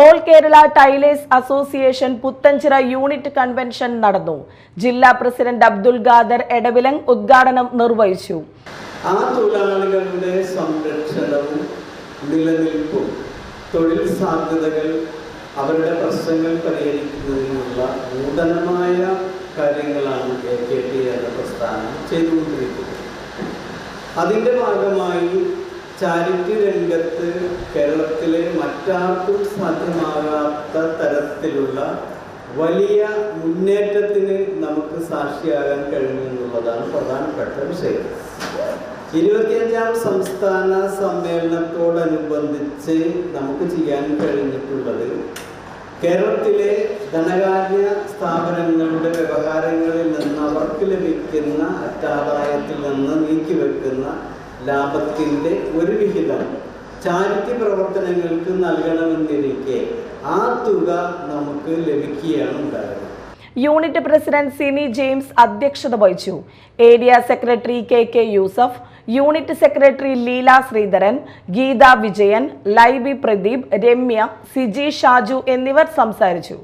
All Kerala tailors association Puthenchira unit convention നടന്നു. ജില്ലാ president Abdul Khader Edavilangu ഉദ്ഘാടനം നിർവഹിച്ചു. ആ തൊഴിലാളികളുടെ സംരക്ഷണവും നിലനിൽപ്പും തൊഴിൽ സാധ്യതകൾ അവരുടെ പ്രശ്നങ്ങൾ പരിഹരിക്കുന്നതിനുള്ള നൂതനമായ കാര്യങ്ങളാണ് AKT എന്ന പ്രസ്ഥാനം ചെയ്തുകൊണ്ടിരിക്കുന്നത്. അതിൻ്റെ ഭാഗമായി ചാരിറ്റി രംഗത്ത് കേരളത്തിലെ മറ്റാർക്കും സാധ്യമാകാത്ത തരത്തിലുള്ള വലിയ മുന്നേറ്റത്തിന് നമുക്ക് സാക്ഷിയാകാൻ കഴിഞ്ഞു എന്നുള്ളതാണ് പ്രധാനപ്പെട്ട വിഷയം. 25ാം സംസ്ഥാന സമ്മേളനത്തോടനുബന്ധിച്ച് നമുക്ക് ചെയ്യാൻ കഴിഞ്ഞിട്ടുള്ളത് കേരളത്തിലെ ധനകാര്യ സ്ഥാപനങ്ങളുടെ വ്യവഹാരങ്ങളിൽ നിന്ന് അവർക്ക് ലഭിക്കുന്ന അറ്റാദായത്തിൽ നിന്ന് നീക്കിവെക്കുന്ന ലാഭത്തിൻ്റെ ഒരു വിഹിതം ചാരിറ്റി പ്രവർത്തനങ്ങൾക്ക് നൽകണമെന്നിരിക്കെ ആ തുക നമുക്ക് ലഭിക്കുകയാണ് ഉണ്ടായത്. യൂണിറ്റ് പ്രസിഡന്റ് സിനി ജെയിംസ് അധ്യക്ഷത വഹിച്ചു. Area secretary KK Yusuf, unit secretary Leela Sreedharan, Geetha Vijayan, Laiby Pradeep, Ramya, Siji Shaju എന്നിവർ സംസാരിച്ചു.